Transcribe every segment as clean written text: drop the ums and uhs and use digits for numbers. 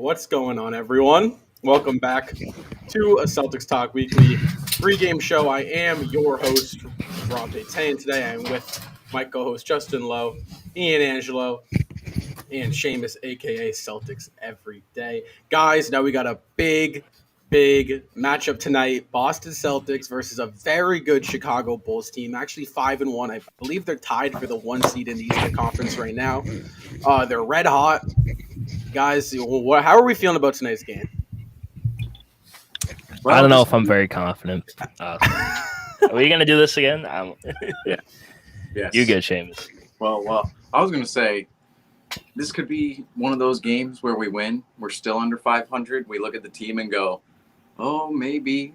What's going on, everyone? Welcome back to a Celtics Talk Weekly pregame show. I am your host, Rob Payton. Today I am with my co-host, Justin Lowe, Ian Angelo, and Seamus, a.k.a. Celtics Every Day. Guys, now we got a big matchup tonight. Boston Celtics versus a very good Chicago Bulls team. Actually 5-1. I believe they're tied for the 1 seed in the Eastern Conference right now. They're red hot. Guys, how are we feeling about tonight's game? Well, I don't know if I'm very confident. Are we going to do this again? Yeah. Yes. You good, Seamus. Well, I was going to say this could be one of those games where we win. We're still under 500. We look at the team and go, oh, maybe.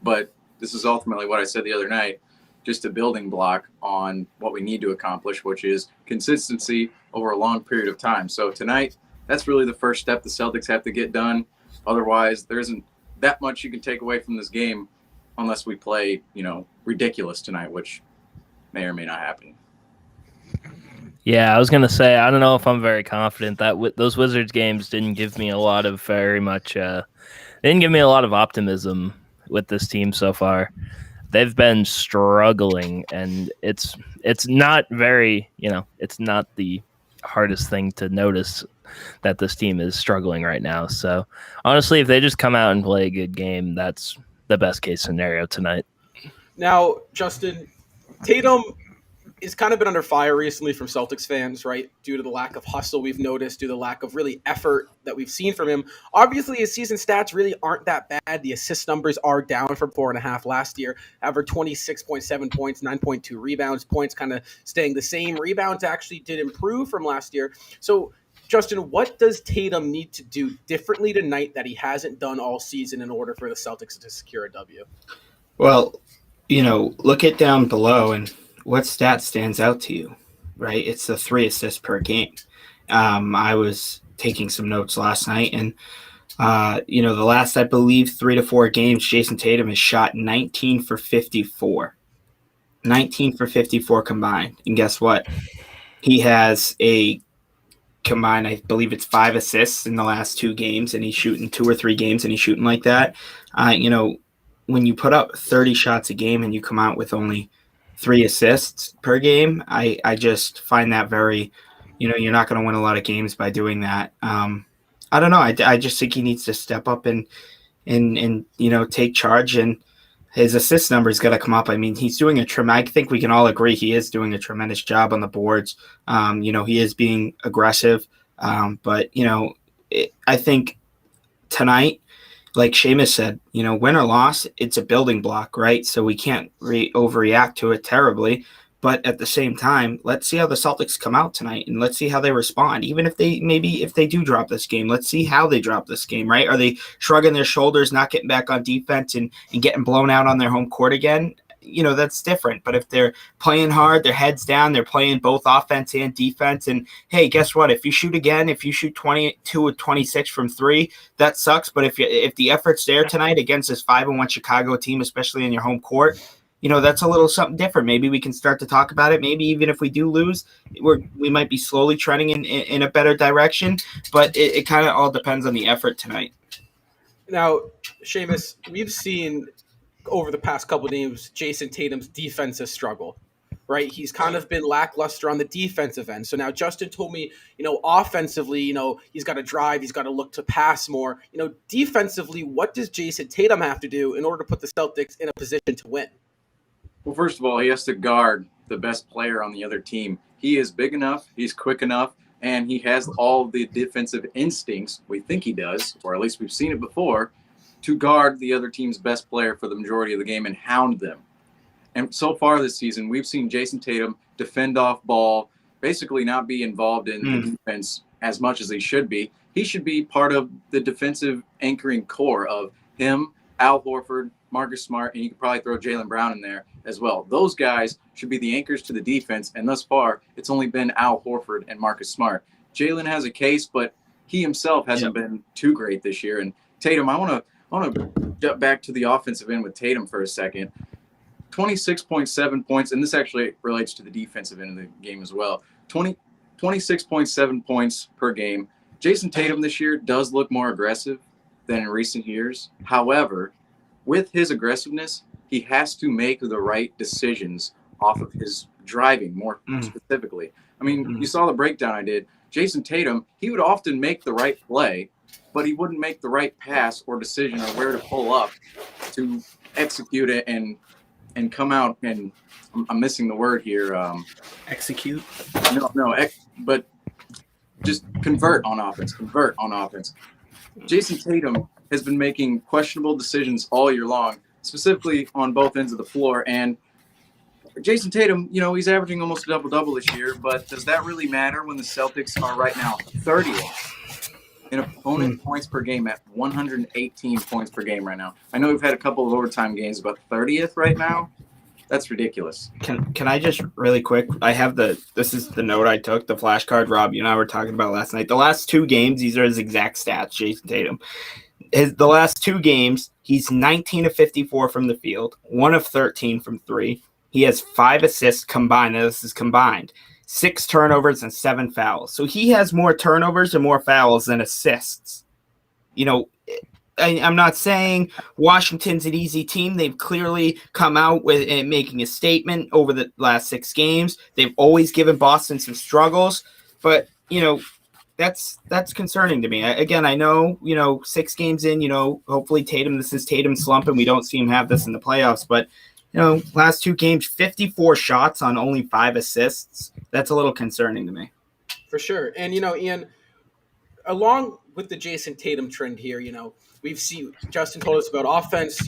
But this is ultimately what I said the other night, just a building block on what we need to accomplish, which is consistency over a long period of time. So tonight, that's really the first step the Celtics have to get done. Otherwise, there isn't that much you can take away from this game unless we play, ridiculous tonight, which may or may not happen. Yeah, I was going to say, I don't know if I'm very confident that those Wizards games didn't give me a lot of optimism with this team so far. They've been struggling, and it's not very, it's not the hardest thing to notice that this team is struggling right now. So honestly, if they just come out and play a good game, that's the best case scenario tonight. Now, Justin, Tatum has kind of been under fire recently from Celtics fans, right? Due to the lack of hustle we've noticed, due to the lack of really effort that we've seen from him. Obviously, his season stats really aren't that bad. The assist numbers are down from 4.5 last year. Averaged 26.7 points, 9.2 rebounds. Points kind of staying the same. Rebounds actually did improve from last year. So, Justin, what does Tatum need to do differently tonight that he hasn't done all season in order for the Celtics to secure a W? Well, look it down below and what stat stands out to you, right? It's the 3 assists per game. I was taking some notes last night, and, the last, I believe, 3 to 4 games, Jason Tatum has shot 19 for 54. 19 for 54 combined. And guess what? He has a combined, I believe it's 5 assists in the last 2 games, and he's shooting 2 or 3 games, and he's shooting like that. When you put up 30 shots a game and you come out with only 3 assists per game, I just find that very, you're not going to win a lot of games by doing that. I don't know. I just think he needs to step up and take charge, and his assist numbers got to come up. I mean, he's doing I think we can all agree he is doing a tremendous job on the boards. He is being aggressive. But I think tonight, like Seamus said, win or loss, it's a building block, right? So we can't overreact to it terribly. But at the same time, let's see how the Celtics come out tonight, and let's see how they respond. Even if they do drop this game, let's see how they drop this game, right? Are they shrugging their shoulders, not getting back on defense and getting blown out on their home court again? That's different. But if they're playing hard, their heads down, they're playing both offense and defense. And hey, guess what? If you shoot again, if you shoot 22 or 26 from 3, that sucks. But if the effort's there tonight against this 5-1 Chicago team, especially in your home court, that's a little something different. Maybe we can start to talk about it. Maybe even if we do lose, we might be slowly trending in a better direction. But it kind of all depends on the effort tonight. Now, Seamus, we've seen over the past couple of games Jason Tatum's defensive struggle, right? He's kind of been lackluster on the defensive end. So now Justin told me, offensively, he's got to drive, he's got to look to pass more. Defensively, what does Jason Tatum have to do in order to put the Celtics in a position to win? Well, first of all, he has to guard the best player on the other team. He is big enough, he's quick enough, and he has all the defensive instincts, we think he does, or at least we've seen it before, to guard the other team's best player for the majority of the game and hound them. And so far this season, we've seen Jason Tatum defend off ball, basically not be involved in the defense as much as he should be. He should be part of the defensive anchoring core of him, Al Horford, Marcus Smart, and you could probably throw Jaylen Brown in there as well. Those guys should be the anchors to the defense, and thus far, it's only been Al Horford and Marcus Smart. Jaylen has a case, but he himself hasn't been too great this year. And Tatum, I want to jump back to the offensive end with Tatum for a second. 26.7 points, and this actually relates to the defensive end of the game as well. 26.7 points per game, Jason Tatum this year does look more aggressive than in recent years. However, with his aggressiveness, he has to make the right decisions off of his driving more specifically. I mean, you saw the breakdown I did. Jason Tatum, he would often make the right play, but he wouldn't make the right pass or decision or where to pull up to execute it and come out and I'm missing the word here. Execute? But just convert on offense. Jason Tatum has been making questionable decisions all year long, specifically on both ends of the floor. And Jason Tatum, he's averaging almost a double-double this year, but does that really matter when the Celtics are right now 30th in opponent points per game at 118 points per game right now? I know we've had a couple of overtime games, but 30th right now? That's ridiculous. Can I just really quick? I have this is the note I took, the flashcard Rob, you and I were talking about last night. The last 2 games, these are his exact stats, Jason Tatum. The last 2 games, he's 19 of 54 from the field, 1 of 13 from 3. He has 5 assists combined. Now this is combined. 6 turnovers and 7 fouls. So he has more turnovers and more fouls than assists. I'm not saying Washington's an easy team. They've clearly come out with making a statement over the last 6 games. They've always given Boston some struggles, but that's concerning to me. Again, I know 6 games in, hopefully this is Tatum's slump, and we don't see him have this in the playoffs. But last 2 games, 54 shots on only 5 assists. That's a little concerning to me. For sure, and Ian, along with the Jason Tatum trend here, we've seen Justin told us about offense,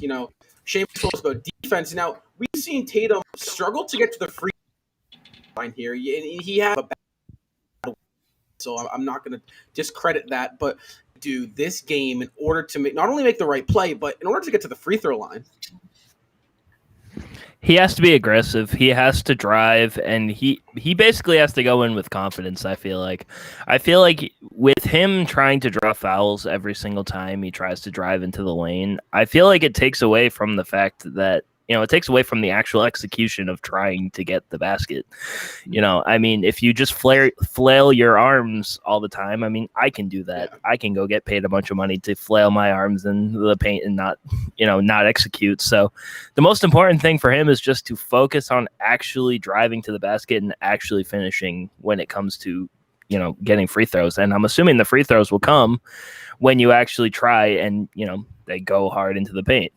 Shane told us about defense. Now, we've seen Tatum struggle to get to the free line here. He has a bad, so I'm not going to discredit that, but do this game in order to not only make the right play, but in order to get to the free throw line. He has to be aggressive. He has to drive, and he basically has to go in with confidence, I feel like. With him trying to draw fouls every single time he tries to drive into the lane, I feel like it takes away from the fact that, it takes away from the actual execution of trying to get the basket. If you just flail your arms all the time, I can do that. Yeah. I can go get paid a bunch of money to flail my arms in the paint and not execute. So the most important thing for him is just to focus on actually driving to the basket and actually finishing when it comes to, getting free throws. And I'm assuming the free throws will come when you actually try and, they go hard into the paint.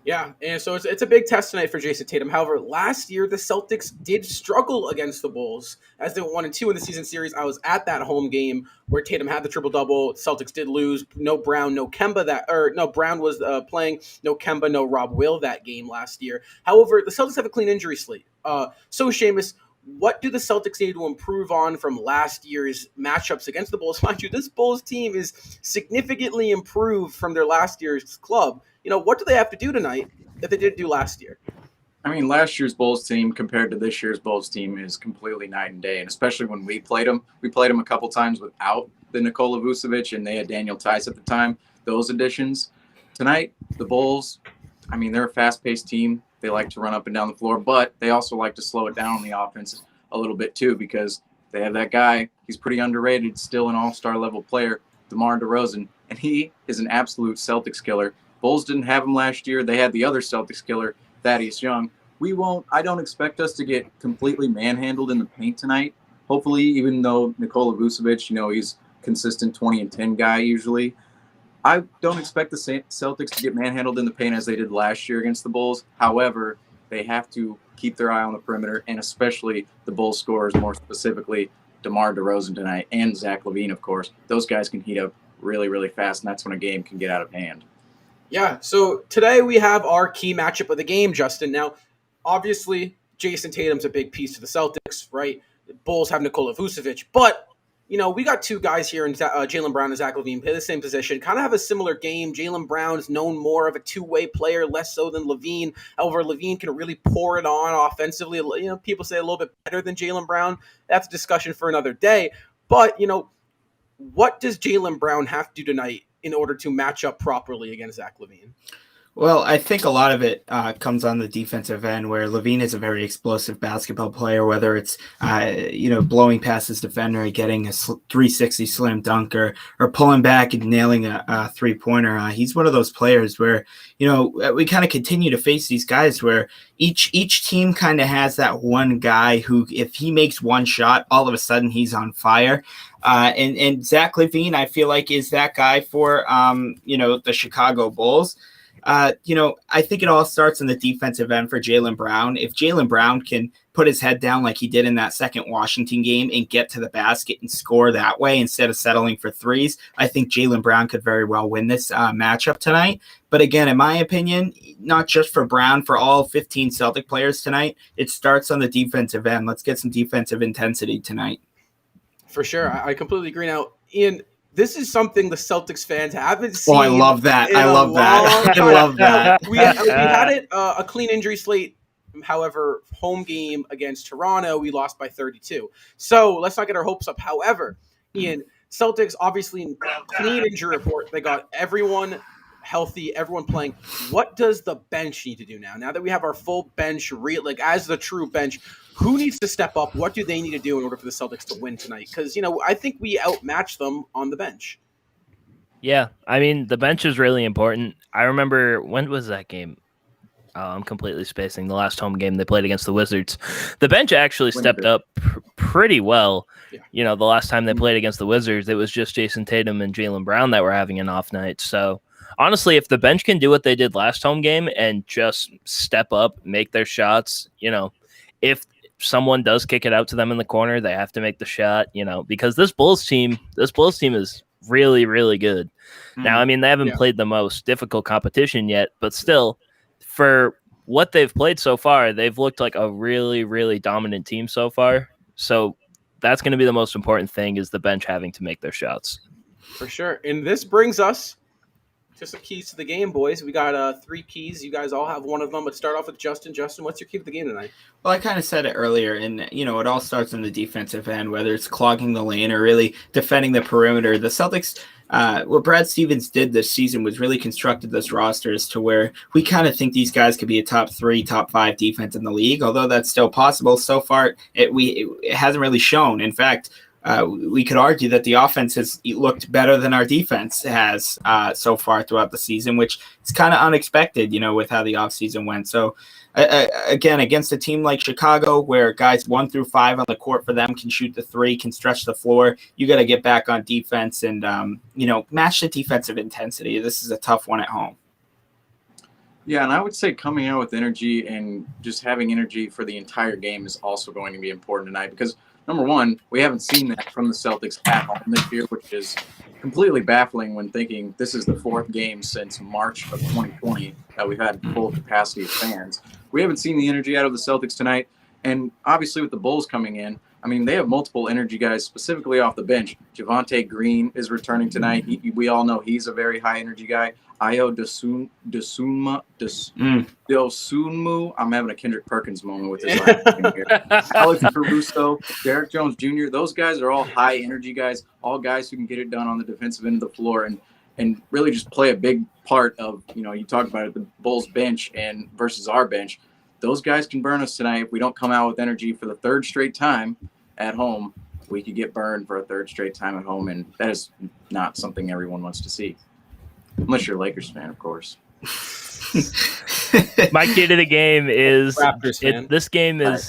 Yeah, and so it's a big test tonight for Jason Tatum. However, last year the Celtics did struggle against the Bulls as they went 1-2 in the season series. I was at that home game where Tatum had the triple-double. Celtics did lose. No Brown, no Kemba Brown was playing. No Kemba, no Rob Will that game last year. However, the Celtics have a clean injury slate. So Seamus, what do the Celtics need to improve on from last year's matchups against the Bulls? Mind you, this Bulls team is significantly improved from their last year's club. What do they have to do tonight that they didn't do last year? Last year's Bulls team compared to this year's Bulls team is completely night and day, and especially when we played them. We played them a couple times without the Nikola Vucevic, and they had Daniel Tice at the time, those additions. Tonight, the Bulls, they're a fast-paced team. They like to run up and down the floor, but they also like to slow it down on the offense a little bit too, because they have that guy. He's pretty underrated, still an all-star level player, DeMar DeRozan, and he is an absolute Celtics killer. Bulls didn't have him last year. They had the other Celtics killer, Thaddeus Young. I don't expect us to get completely manhandled in the paint tonight. Hopefully, even though Nikola Vucevic, he's consistent 20 and 10 guy usually. I don't expect the Celtics to get manhandled in the paint as they did last year against the Bulls. However, they have to keep their eye on the perimeter, and especially the Bulls scorers, more specifically DeMar DeRozan tonight and Zach LaVine, of course. Those guys can heat up really, really fast, and that's when a game can get out of hand. Yeah, so today we have our key matchup of the game, Justin. Now, obviously, Jason Tatum's a big piece to the Celtics, right? The Bulls have Nikola Vucevic, but, we got 2 guys here in Jaylen Brown and Zach LaVine, play the same position, kind of have a similar game. Jaylen Brown is known more of a two-way player, less so than LaVine. However, LaVine can really pour it on offensively. People say a little bit better than Jaylen Brown. That's a discussion for another day. But, what does Jaylen Brown have to do tonight in order to match up properly against Zach LaVine? Well, I think a lot of it comes on the defensive end, where LAVINE is a very explosive basketball player, whether it's, blowing past his defender and getting a 360 slam dunk or pulling back and nailing a three-pointer. He's one of those players where, we kind of continue to face these guys where each team kind of has that one guy who, if he makes one shot, all of a sudden he's on fire. And Zach LaVine, I feel like, is that guy for, the Chicago Bulls. I think it all starts in the defensive end for Jaylen Brown. If Jaylen Brown can put his head down like he did in that second Washington game and get to the basket and score that way instead of settling for threes, I think Jaylen Brown could very well win this matchup tonight. But again, in my opinion, not just for Brown, for all 15 Celtic players tonight, it starts on the defensive end. Let's get some defensive intensity tonight. For sure. I completely agree. Now, Ian, this is something the Celtics fans haven't seen. Oh, I love that. I love that. We had it a clean injury slate. However, home game against Toronto, we lost by 32. So let's not get our hopes up. However, Ian, Celtics, obviously, clean injury report. They got everyone healthy, everyone playing. What does the bench need to do now? Now that we have our full bench, as the true bench, who needs to step up? What do they need to do in order for the Celtics to win tonight? Because, I think we outmatched them on the bench. Yeah, I mean, the bench is really important. I remember, when was that game? I'm completely spacing. The last home game they played against the Wizards. The bench actually stepped up pretty well. Yeah. The last time they played against the Wizards, it was just Jason Tatum and Jaylen Brown that were having an off night. So, honestly, if the bench can do what they did last home game and just step up, make their shots, if someone does kick it out to them in the corner, they have to make the shot, because this Bulls team is really, really good. Now, I mean, they haven't played the most difficult competition yet, but still, for what they've played so far, they've looked like a really, really dominant team so far. So that's going to be the most important thing, is the bench having to make their shots. For sure. And this brings us to some keys to the game, boys. We got 3 keys. You guys all have one of them. Let's start off with Justin. Justin, what's your key to the game tonight? Well, I kind of said it earlier, and, it all starts in the defensive end, whether it's clogging the lane or really defending the perimeter. The Celtics, what Brad Stevens did this season was really constructed this rosters to where we kind of think these guys could be a top 3, top 5 defense in the league, although that's still possible. So far, it hasn't really shown. In fact, we could argue that the offense has looked better than our defense has so far throughout the season, which is kind of unexpected, with how the offseason went. So, again, against a team like Chicago, where guys 1 through 5 on the court for them can shoot the 3, can stretch the floor, you got to get back on defense and, match the defensive intensity. This is a tough one at home. Yeah, and I would say coming out with energy and just having energy for the entire game is also going to be important tonight, because number one, we haven't seen that from the Celtics at home this year, which is completely baffling when thinking this is the 4th game since March of 2020 that we've had full capacity of fans. We haven't seen the energy out of the Celtics tonight. And obviously with the Bulls coming in, I mean, they have multiple energy guys specifically off the bench. Javonte Green is returning tonight. We all know he's a very high energy guy. Ayo Dosunmu. I'm having a Kendrick Perkins moment with his last name here. Alex Caruso, Derek Jones Jr. Those guys are all high energy guys, all guys who can get it done on the defensive end of the floor and really just play a big part of, you talk about it, the Bulls bench and versus our bench. Those guys can burn us tonight. If we don't come out with energy for the 3rd straight time at home, we could get burned for a 3rd straight time at home, and that is not something everyone wants to see. Unless you're a Lakers fan, of course. My key to the game is this game is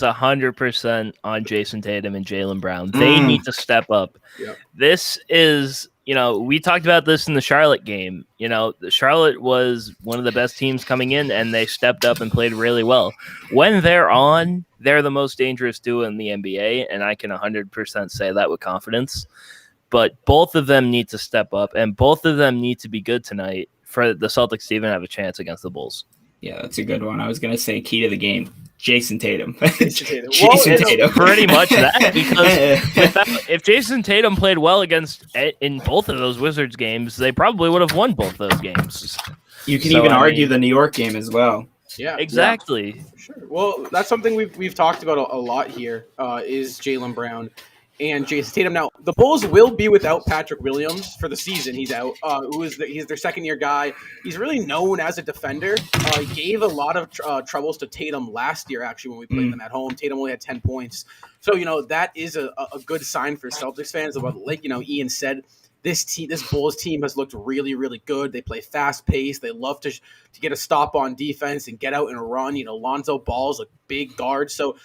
100% on Jason Tatum and Jaylen Brown. They need to step up. Yep. This is, we talked about this in the Charlotte game. Charlotte was one of the best teams coming in, and they stepped up and played really well. When they're on, they're the most dangerous duo in the NBA, and I can 100% say that with confidence. But both of them need to step up, and both of them need to be good tonight for the Celtics to even have a chance against the Bulls. Yeah, that's a good one. I was going to say key to the game, Jason Tatum. Jason Tatum. Pretty much that, because if Jason Tatum played well in both of those Wizards games, they probably would have won both those games. You can even argue the New York game as well. Yeah, exactly. Yeah. Sure. Well, that's something we've talked about a lot here, is Jaylen Brown. and Jason Tatum. Now, the Bulls will be without Patrick Williams for the season. He's out. He's their second-year guy. He's really known as a defender. He gave a lot of troubles to Tatum last year, actually, when we played them at home. Tatum only had 10 points. So, that is a good sign for Celtics fans. Like, Ian said, this Bulls team has looked really, really good. They play fast-paced. They love to get a stop on defense and get out and run. Lonzo Ball's a big guard. So,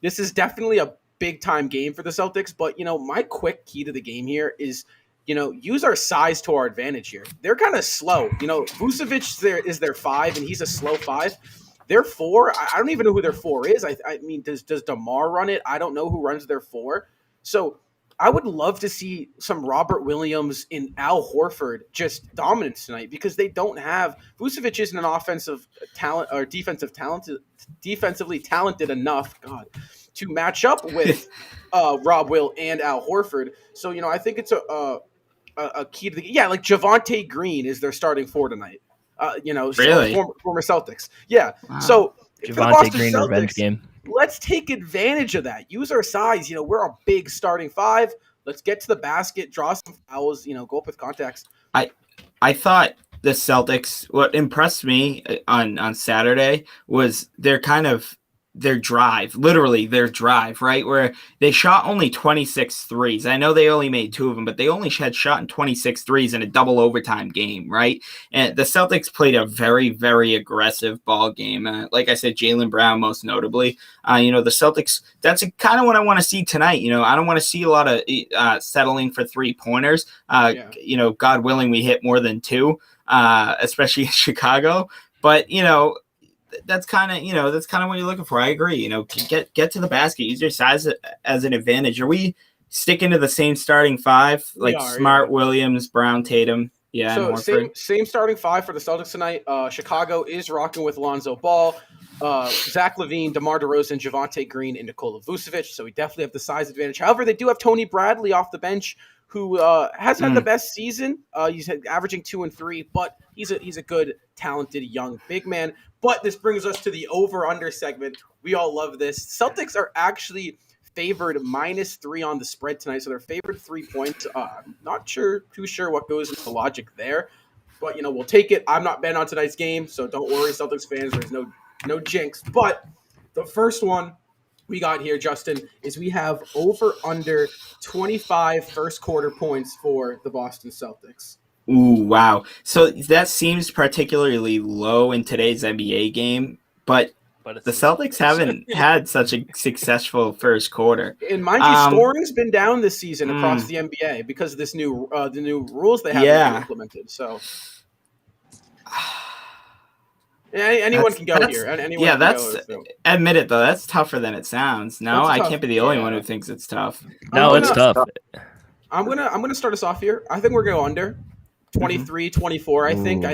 this is definitely a big-time game for the Celtics. But, my quick key to the game here is, use our size to our advantage here. They're kind of slow. Vucevic is their 5, and he's a slow 5. Their 4, I don't even know who their 4 is. I mean, does DeMar run it? I don't know who runs their 4. So I would love to see some Robert Williams and Al Horford just dominance tonight, because they don't have – Vucevic isn't an offensive talent or defensively talented enough, to match up with Rob Will and Al Horford. So, I think it's a key to the – yeah, like Javonte Green is their starting 4 tonight. Really? Former Celtics. Yeah. Wow. So Javonte Green revenge game. Let's take advantage of that. Use our size. We're a big starting 5. Let's get to the basket, draw some fouls, go up with contacts. I thought the Celtics, what impressed me on Saturday was their drive, right? Where they shot only 26 threes. I know they only made 2 of them, but they only had shot in 26 threes in a double overtime game, right? And the Celtics played a very, very aggressive ball game. Like I said, Jaylen Brown most notably. The Celtics, that's kind of what I want to see tonight. I don't want to see a lot of settling for 3-pointers. God willing, we hit more than 2, especially in Chicago. But, that's kind of what you're looking for. I agree. Get to the basket. Use your size as an advantage. Are we sticking to the same starting 5? Like Smart, Williams, Brown, Tatum? Yeah. So same starting 5 for the Celtics tonight. Chicago is rocking with Lonzo Ball, Zach LaVine, DeMar DeRozan, Javonte Green, and Nikola Vucevic. So we definitely have the size advantage. However, they do have Tony Bradley off the bench, who has had the best season. He's averaging 2 and 3, but he's a good, talented young big man. But this brings us to the over-under segment. We all love this. Celtics are actually favored -3 on the spread tonight, so they're favored 3 points. Not too sure what goes into the logic there, but we'll take it. I'm not betting on tonight's game, so don't worry, Celtics fans. There's no jinx. But the first one we got here, Justin, is we have over/under 25 first quarter points for the Boston Celtics. Ooh, wow. So that seems particularly low in today's NBA game, but the Celtics haven't had such a successful first quarter. And mind you, scoring's been down this season across the NBA because of this the new rules they have implemented. So anyone can go here. Admit it though. That's tougher than it sounds. No, I can't be the only one who thinks it's tough. No, it's tough. I'm gonna start us off here. I think we're going under 23, 24. I think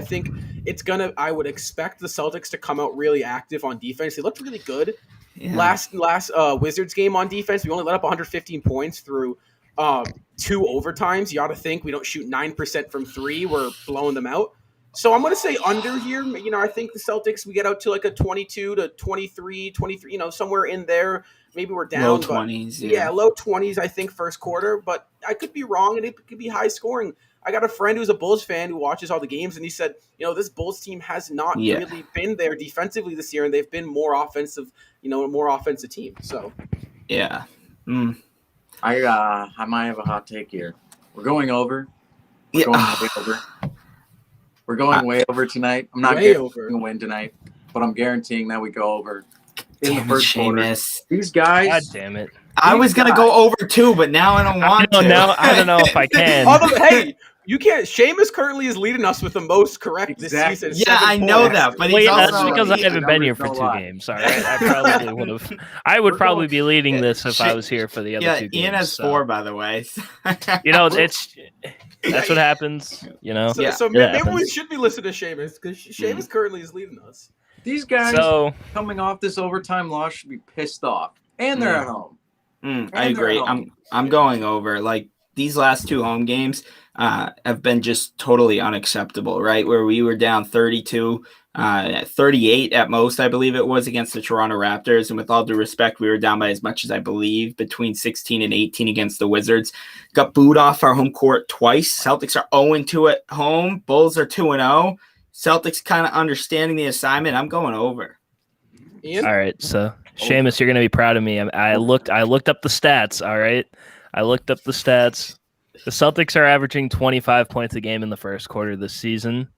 it's I would expect the Celtics to come out really active on defense. They looked really good last Wizards game on defense. We only let up 115 points through 2 overtimes. You ought to think we don't shoot 9% from 3. We're blowing them out. So I'm going to say under here. I think the Celtics, we get out to like a 22 to 23, somewhere in there. Maybe we're down. Low 20s. Yeah, low 20s, I think, first quarter. But I could be wrong, and it could be high scoring. I got a friend who's a Bulls fan who watches all the games, and he said, this Bulls team has not really been there defensively this year, and they've been more offensive, more offensive team. So, yeah. I might have a hot take here. We're going over. We're going way over. We're going way over tonight. I'm not guaranteeing a win tonight, but I'm guaranteeing that we go over in the first quarter. These guys. God damn it. I was going to go over too, but now I don't want to. Now I don't know if I can. Hey, you can't. Seamus currently is leading us with the most correct this season. Yeah, I know that, but that's because I haven't been here for 2 games. Sorry, I probably would have. I would probably be leading this if I was here for the other 2 games. Ian has 4, by the way. That's what happens. So maybe we should be listening to Seamus, because Seamus currently is leading us. These guys coming off this overtime loss should be pissed off, and they're at home. I agree. I'm going over. Like these last 2 home games, have been just totally unacceptable, right? Where we were down 32, 38 at most, I believe it was, against the Toronto Raptors. And with all due respect, we were down by as much as I believe, between 16 and 18 against the Wizards. Got booed off our home court twice. Celtics are 0-2 at home. Bulls are 2-0. Celtics kind of understanding the assignment. I'm going over. Ian? All right, so Seamus, you're gonna be proud of me. I looked up the stats. All right, I looked up the stats. The Celtics are averaging 25 points a game in the first quarter this season.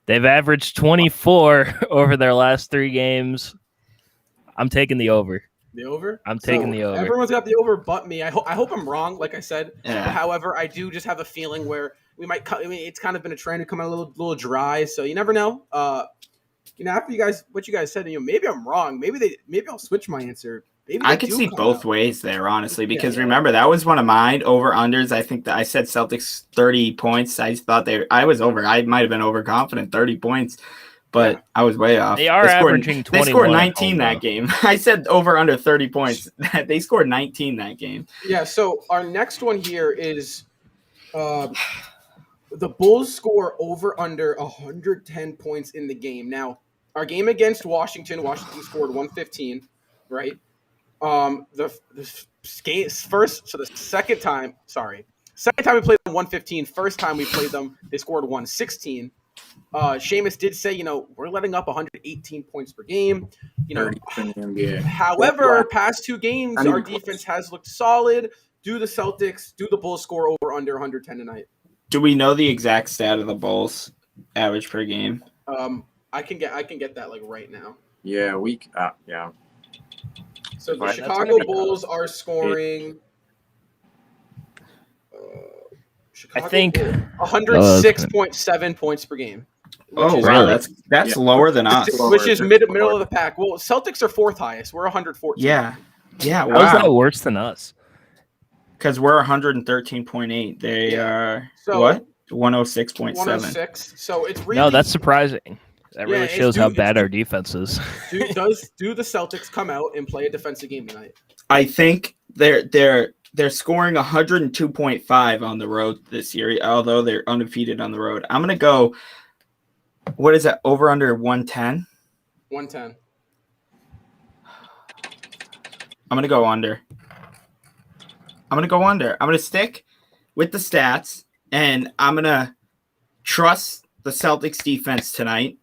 They've averaged 24 over their last 3 games. I'm taking the over. The over? I'm taking the over. Everyone's got the over but me. I hope I'm wrong, like I said. Yeah. But however, I do just have a feeling where we might cut. I mean, it's kind of been a trend to come out a little dry, so you never know. After what you guys said, maybe I'm wrong. Maybe I'll switch my answer. Maybe I could see both ways there, honestly, because remember, that was one of mine over-unders. I think that I said Celtics 30 points. I thought I was over. I might have been overconfident, 30 points, but I was way off. They are averaging 21. They scored 19 that game. I said over under 30 points. They scored 19 that game. Yeah, so our next one here is the Bulls score over under 110 points in the game. Now, our game against Washington scored 115, right? The second time we played them 115. First time we played them, they scored 116. Seamus did say, we're letting up 118 points per game. However, past 2 games, our defense has looked solid. Do the Bulls score over under 110 tonight? Do we know the exact stat of the Bulls average per game? I can get that like right now. Yeah, So the Chicago Bulls are scoring. I think 106.7 points per game. Oh wow, that's lower than us. Which is middle of the pack. Well, Celtics are 4th highest. We're 114. Yeah. Wow. How's that worse than us? Because we're 113.8. They are what? 106.7. 106. So it's really no. That's surprising. That really shows how bad our defense is. Do the Celtics come out and play a defensive game tonight? I think they're scoring 102.5 on the road this year, although they're undefeated on the road. I'm gonna go. What is that? Over under 110? 110. I'm gonna go under. I'm gonna stick with the stats, and I'm gonna trust the Celtics defense tonight.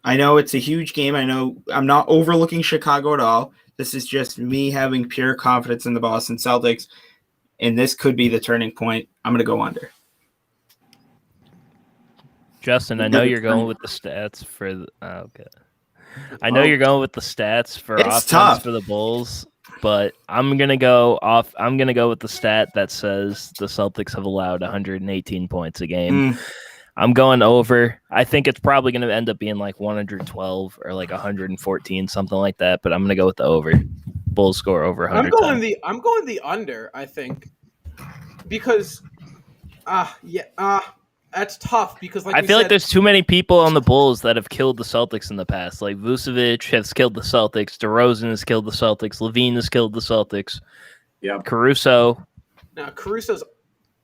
I know it's a huge game. I know I'm not overlooking Chicago at all. This is just me having pure confidence in the Boston Celtics, and this could be the turning point. I'm going to go under. Justin, I know you're going with the stats for okay. I know you're going with the stats for offense tough for the Bulls, but I'm gonna go with the stat that says the Celtics have allowed 118 points a game. I'm going over. I think it's probably going to end up being like 112 or like 114, something like that. But I'm going to go with the over. Bulls score over 110. I'm going the under. I think because that's tough because I feel like there's too many people on the Bulls that have killed the Celtics in the past. Like Vucevic has killed the Celtics. DeRozan has killed the Celtics. LaVine has killed the Celtics. Yeah. Caruso. Now Caruso's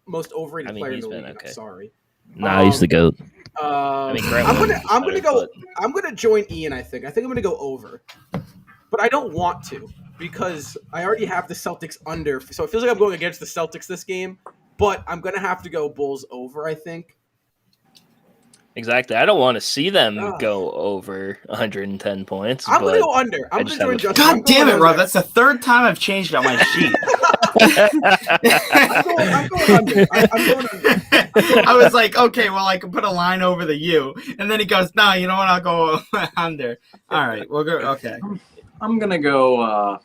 most overrated player in the league. Okay. I'm sorry. Nah, he's the GOAT. I'm gonna join Ian. I think I'm gonna go over, but I don't want to because I already have the Celtics under. So it feels like I'm going against the Celtics this game. But I'm gonna have to go Bulls over. I think. Exactly. I don't want to see them go over 110 points. I'm gonna go under. I'm gonna join Justin. God damn it, Rob! That's the 3rd time I've changed on my sheet. I'm going under. I'm going under. I was like, okay, well, I can put a line over the U, and then he goes, "No, you know what? I'll go under." All right, we'll go. Okay, I'm gonna go.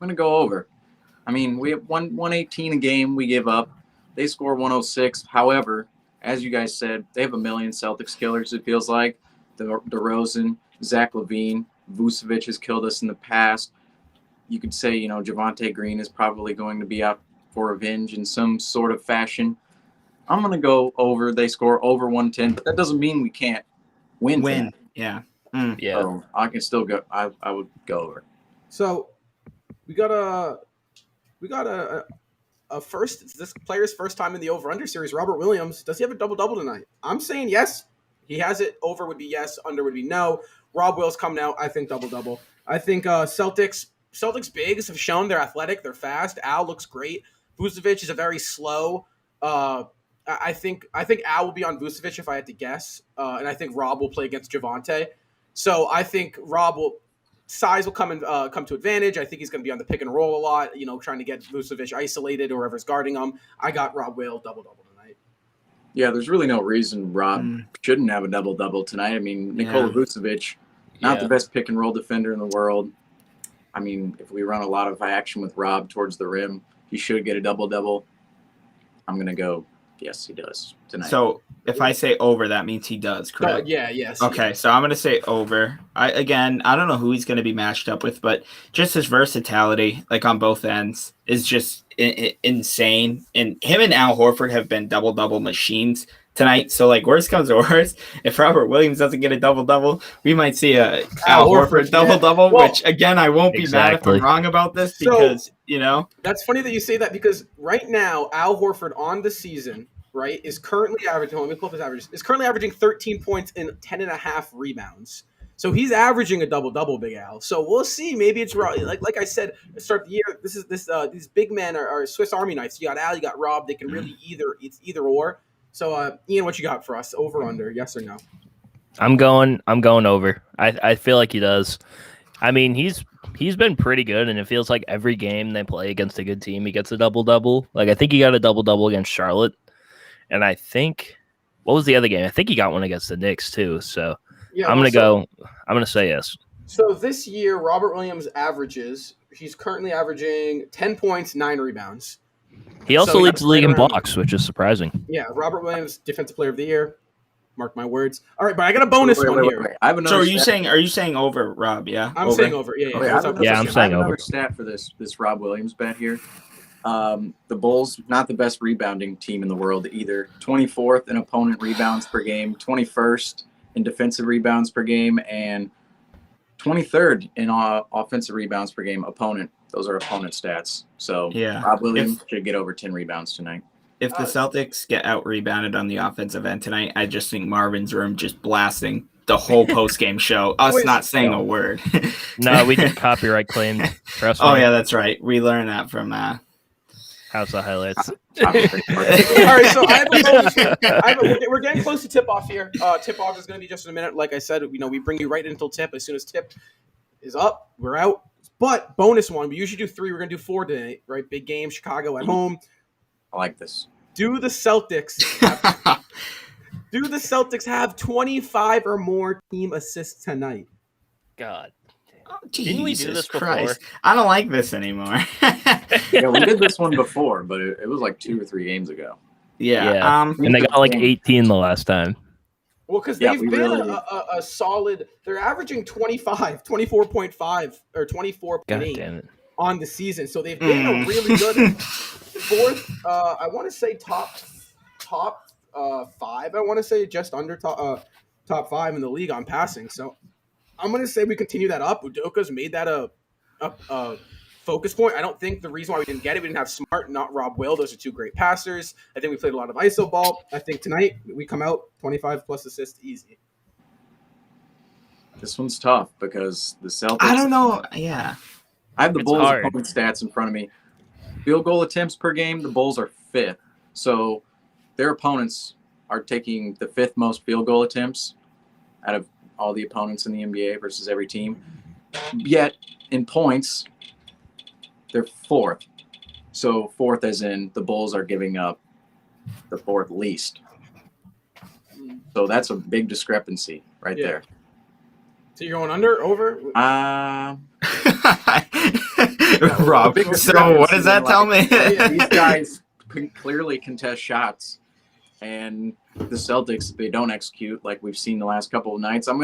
Over. I mean, we have 118 a game. We give up. They score 106. However, as you guys said, they have a million Celtics killers. It feels like DeRozan, Zach LaVine, Vucevic has killed us in the past. You could say, Javonte Green is probably going to be out for revenge in some sort of fashion. I'm going to go over. They score over 110, but that doesn't mean we can't win. Win, yeah. Yeah. So I can still go. I would go over. So we got a this player's first time in the over-under series, Robert Williams. Does he have a double-double tonight? I'm saying yes. He has it. Over would be yes. Under would be no. Rob Will's coming out. I think double-double. I think Celtics bigs have shown they're athletic. They're fast. Al looks great. Vucevic is a very slow. I think Al will be on Vucevic if I had to guess. And I think Rob will play against Javonte. So I think size will come to advantage. I think he's going to be on the pick and roll a lot, trying to get Vucevic isolated or whoever's guarding him. I got Rob Will double-double tonight. Yeah, there's really no reason Rob shouldn't have a double-double tonight. I mean, Nikola Vucevic, not the best pick and roll defender in the world. I mean, if we run a lot of action with Rob towards the rim, he should get a double-double. I'm going to go, yes, he does tonight. So if I say over, that means he does, correct? Yes. Okay, so I'm going to say over. I don't know who he's going to be matched up with, but just his versatility, like on both ends, is just insane. And him and Al Horford have been double-double machines tonight. So, like, worst comes to worst, if Robert Williams doesn't get a double-double, we might see a Al Horford double-double, which, again, I won't be mad if I'm wrong about this because, That's funny that you say that because right now, Al Horford on the season, right, is currently averaging, let me pull up his averages, is currently averaging 13 points and 10.5 rebounds. So he's averaging a double-double, Big Al. So we'll see. Maybe it's like I said, start the year. These big men are Swiss Army knives. You got Al, you got Rob. They can really either or. So Ian, what you got for us? Over under? Yes or no? I'm going over. I feel like he does. I mean, he's been pretty good, and it feels like every game they play against a good team, he gets a double-double. Like I think he got a double-double against Charlotte, and I think what was the other game? I think he got one against the Knicks too. So. Yeah, I'm gonna say yes. So this year, Robert Williams he's currently averaging 10 points, 9 rebounds. He also leads the league in blocks, which is surprising. Yeah, Robert Williams, Defensive Player of the Year. Mark my words. All right, but I got a bonus one here. I have another. So are you saying over, Rob? Yeah, I'm saying over. Yeah. Okay, I'm saying over. Another stat for this Rob Williams bet here. The Bulls, not the best rebounding team in the world either. 24th in opponent rebounds per game, 21st in defensive rebounds per game, and 23rd in offensive rebounds per game opponent. Those are opponent stats. So Rob Williams should get over 10 rebounds tonight. If the Celtics get out-rebounded on the offensive end tonight, I just think Marvin's room just blasting the whole post-game show. Not saying a word. No, we can copyright claim. Trust me. Oh, yeah, that's right. We learned that from House of Highlights. All right, so I have a bonus here. We're getting close to tip-off here. Tip-off is going to be just in a minute. Like I said, we bring you right until tip. As soon as tip is up, we're out. But bonus one, we usually do 3. We're going to do 4 today, right? Big game, Chicago at home. I like this. Do the Celtics have 25 or more team assists tonight? God. Oh, didn't we do this before? I don't like this anymore. Yeah, we did this one before, but it was like 2 or 3 games ago. Yeah. And they got like 18 the last time. Well, because they've been a solid. They're averaging 24.5 or 24.8 on the season. So they've been a really good fourth. I want to say top 5. I want to say just under top 5 in the league on passing. So I'm going to say we continue that up. Udoka's made that a focus point. I don't think the reason why we didn't get it, we didn't have Smart, not Rob Will. Those are 2 great passers. I think we played a lot of ISO ball. I think tonight we come out 25 plus assists easy. This one's tough because the Celtics. I don't know. Yeah. I have the Bulls opponent stats in front of me. Field goal attempts per game, the Bulls are 5th. So their opponents are taking the 5th most field goal attempts out of all the opponents in the NBA versus every team. Yet in points, they're 4th. So 4th as in the Bulls are giving up the 4th least. So that's a big discrepancy right there. So you're going under, over? Rob, so what does that tell me? These guys clearly contest shots, and the Celtics, they don't execute like we've seen the last couple of nights. I'm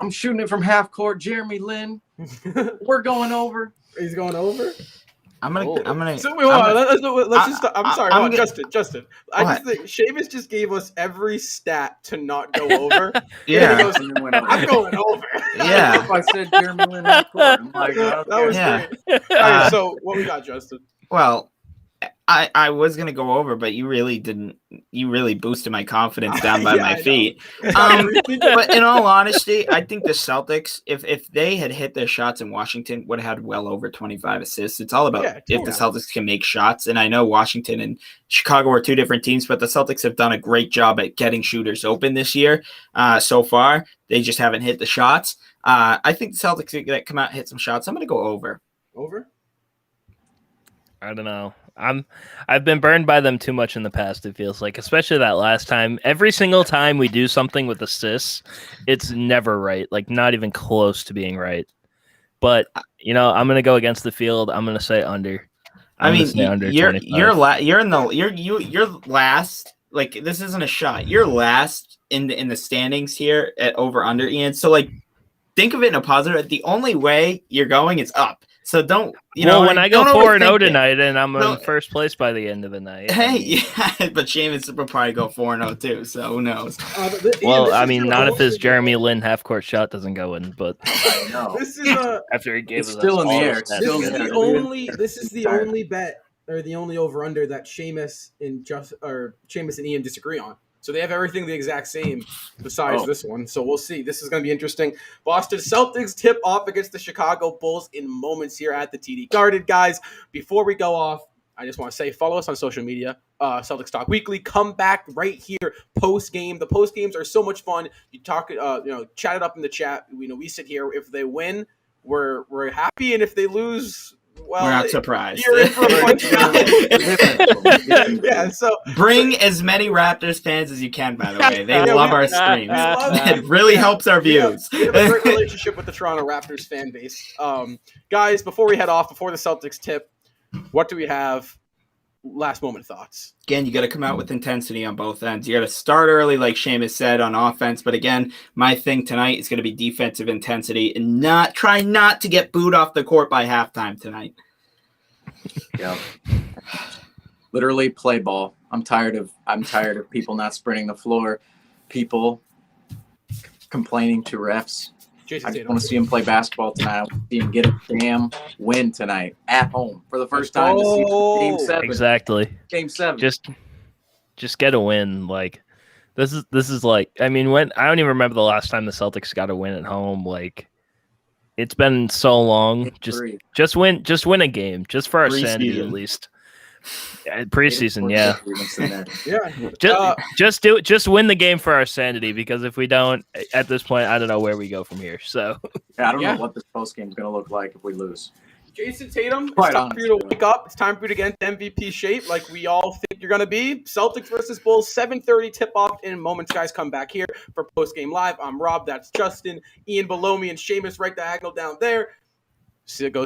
shooting it from half court. Jeremy Lin, we're going over. He's going over? I'm gonna. So let's just. I'm sorry, Justin. I just think Seamus just gave us every stat to not go over. Yeah, goes, I'm going over. Yeah, if I said Jeremy Lin, I'm like, that was great. All right, so what we got, Justin? Well, I was gonna go over, but you really didn't. You really boosted my confidence down by Yeah, my I know. feet. But in all honesty, I think the Celtics, if they had hit their shots in Washington, would have had well over 25 assists. It's all about if the Celtics can make shots. And I know Washington and Chicago are two different teams, but the Celtics have done a great job at getting shooters open this year. So far, they just haven't hit the shots. I think the Celtics that come out and hit some shots. I'm gonna go over. Over? I don't know. I've been burned by them too much in the past, it feels like, especially that last time. Every single time we do something with assists, it's never right. Like, not even close to being right. But, I'm going to go against the field. I'm going to say under. You're last. Like, this isn't a shot. You're last in the standings here at over under, Ian. So, like, think of it in a positive. The only way you're going is up. So don't, when I go 4-0 tonight and I'm in first place by the end of the night. Hey, yeah, but Seamus will probably go 4-0 too, so who knows? Not if his Jeremy Lin half-court shot doesn't go in, but I know. This is after he gave us still in the air. This is the only bet or the only over-under that Seamus and Ian disagree on. So they have everything the exact same besides this one. So we'll see. This is going to be interesting. Boston Celtics tip off against the Chicago Bulls in moments here at the TD Garden. Guys, before we go off, I just want to say follow us on social media, Celtics Talk Weekly. Come back right here post-game. The post-games are so much fun. You talk, chat it up in the chat. We sit here. If they win, we're happy. And if they lose, well, we're not surprised. You're in for a fun yeah, so bring as many Raptors fans as you can, by the way. They love our streams. It really helps our views. We have a great relationship with the Toronto Raptors fan base. Guys, before we head off, before the Celtics tip, what do we have? Last moment thoughts. Again, you got to come out with intensity on both ends. You got to start early, like Seamus said, on offense. But again, my thing tonight is going to be defensive intensity and try not to get booed off the court by halftime tonight. Yeah. Literally play ball. I'm tired of people not sprinting the floor, people complaining to refs. I just want to see him play basketball tonight. I want to see him get a damn win tonight at home for the first time this season. Game 7. Exactly. Game 7. Just get a win. Like this is like, when I don't even remember the last time the Celtics got a win at home. Like, it's been so long. Just win a game, just for our sanity at least. Preseason, yeah. Just win the game for our sanity, because if we don't, at this point, I don't know where we go from here. So I don't know what this post game is going to look like if we lose. Jason Tatum, it's time for you to wake up. It's time for you to get into MVP shape, like we all think you're going to be. Celtics versus Bulls, 7:30 tip off in moments. Guys, come back here for post game live. I'm Rob. That's Justin. Ian below me and Seamus right diagonal down there. Go